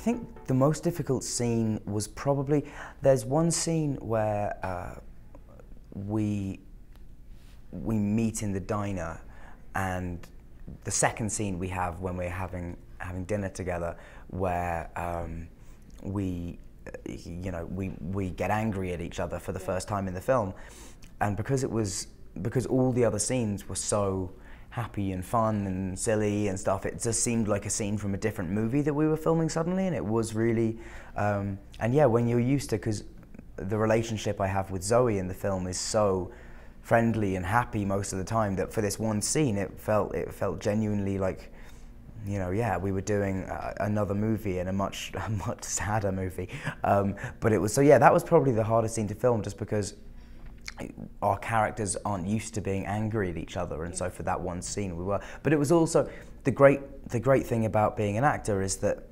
think the most difficult scene was probably, there's one scene where we meet in the diner, and the second scene we have when we're having dinner together, where we get angry at each other for the first time in the film, and because all the other scenes were so happy and fun and silly and stuff, it just seemed like a scene from a different movie that we were filming suddenly, and it was really, and yeah, when you're used to, because the relationship I have with Zoe in the film is so friendly and happy most of the time, that for this one scene it felt genuinely like, you know, yeah, we were doing another movie, and a much sadder movie. But it was, so yeah, that was probably the hardest scene to film, just because our characters aren't used to being angry at each other, and so for that one scene we were. But it was also the great thing about being an actor is that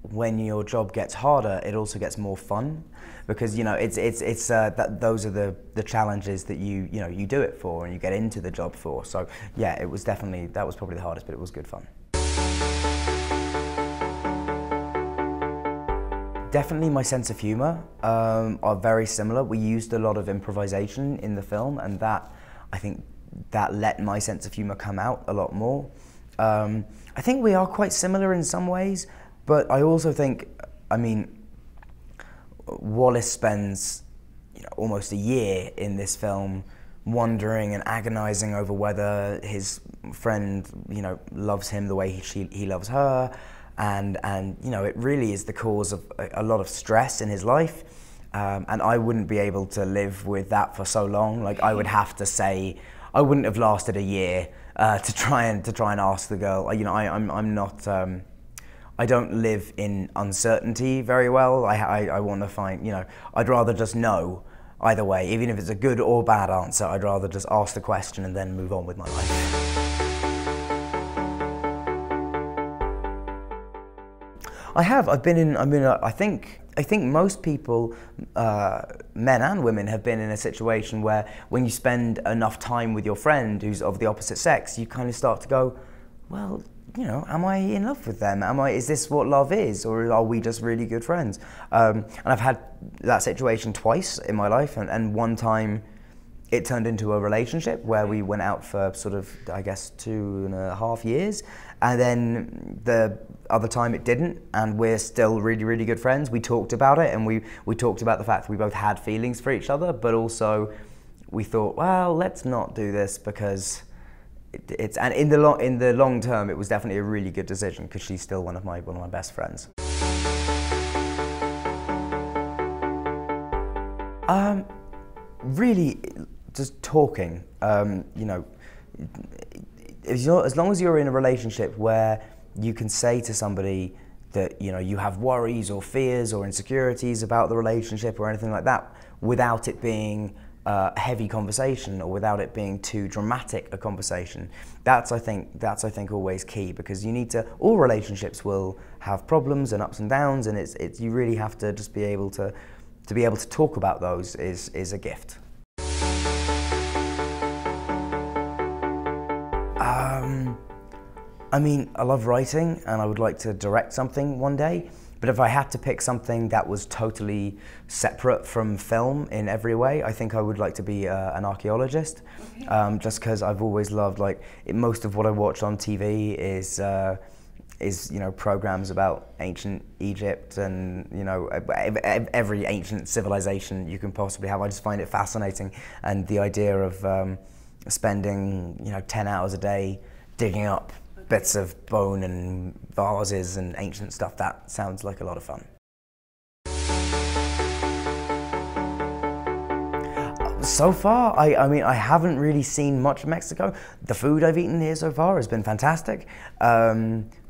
when your job gets harder, it also gets more fun, because you know those are the challenges that you do it for and you get into the job for. So yeah, it was definitely, that was probably the hardest, but it was good fun. Definitely my sense of humour are very similar. We used a lot of improvisation in the film, and I think that let my sense of humour come out a lot more. I think we are quite similar in some ways, but I also think, I mean, Wallace spends almost a year in this film wondering and agonising over whether his friend loves him the way he loves her. And it really is the cause of a lot of stress in his life, and I wouldn't be able to live with that for so long. Like, I would have to say, I wouldn't have lasted a year to try and ask the girl. I'm not. I don't live in uncertainty very well. I want to find. I'd rather just know either way, even if it's a good or bad answer. I'd rather just ask the question and then move on with my life. I have. I think most people, men and women, have been in a situation where when you spend enough time with your friend who's of the opposite sex, you kind of start to go, well, am I in love with them? Is this what love is, or are we just really good friends? And I've had that situation twice in my life, and one time it turned into a relationship where we went out for sort of, I guess, 2.5 years. And then the other time it didn't, and we're still really, really good friends. We talked about it, and we talked about the fact that we both had feelings for each other, but also we thought, well, let's not do this, because and in the long term, it was definitely a really good decision, because she's still one of my best friends. Really, just talking. As long as you're in a relationship where you can say to somebody that you have worries or fears or insecurities about the relationship or anything like that, without it being a heavy conversation or without it being too dramatic a conversation, that's I think always key, because you need to. All relationships will have problems and ups and downs, and you really have to just be able to talk about those is a gift. I mean, I love writing, and I would like to direct something one day, but if I had to pick something that was totally separate from film in every way, I think I would like to be an archaeologist. Okay. Just because I've always loved, most of what I watch on TV is programs about ancient Egypt and every ancient civilization you can possibly have. I just find it fascinating, and the idea of spending 10 hours a day digging up bits of bone and vases and ancient stuff, that sounds like a lot of fun. So far, I mean, I haven't really seen much of Mexico. The food I've eaten here so far has been fantastic,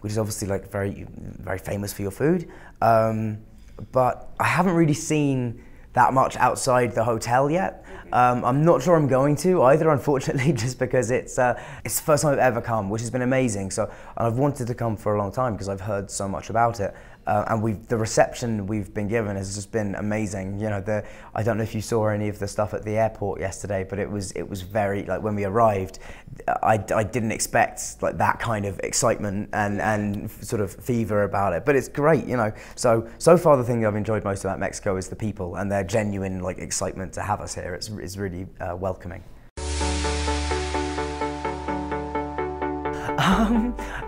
which is obviously very, very famous for your food. But I haven't really seen that much outside the hotel yet. I'm not sure I'm going to either, unfortunately, just because it's the first time I've ever come, which has been amazing. So I've wanted to come for a long time because I've heard so much about it. and the reception we've been given has just been amazing. You know, I don't know if you saw any of the stuff at the airport yesterday, but it was very, like, when we arrived, I didn't expect like that kind of excitement and sort of fever about it. But it's great, you know. So far the thing I've enjoyed most about Mexico is the people and their genuine like excitement to have us here. It's really welcoming.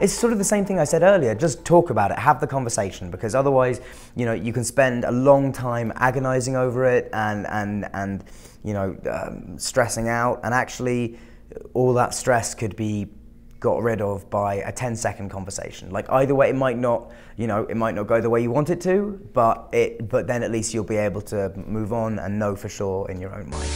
It's sort of the same thing I said earlier, just talk about it, have the conversation, because otherwise, you know, you can spend a long time agonizing over it and you know, stressing out, and actually all that stress could be got rid of by a 10-second conversation. Like, either way, it might not, you know, it might not go the way you want it to, but then at least you'll be able to move on and know for sure in your own mind.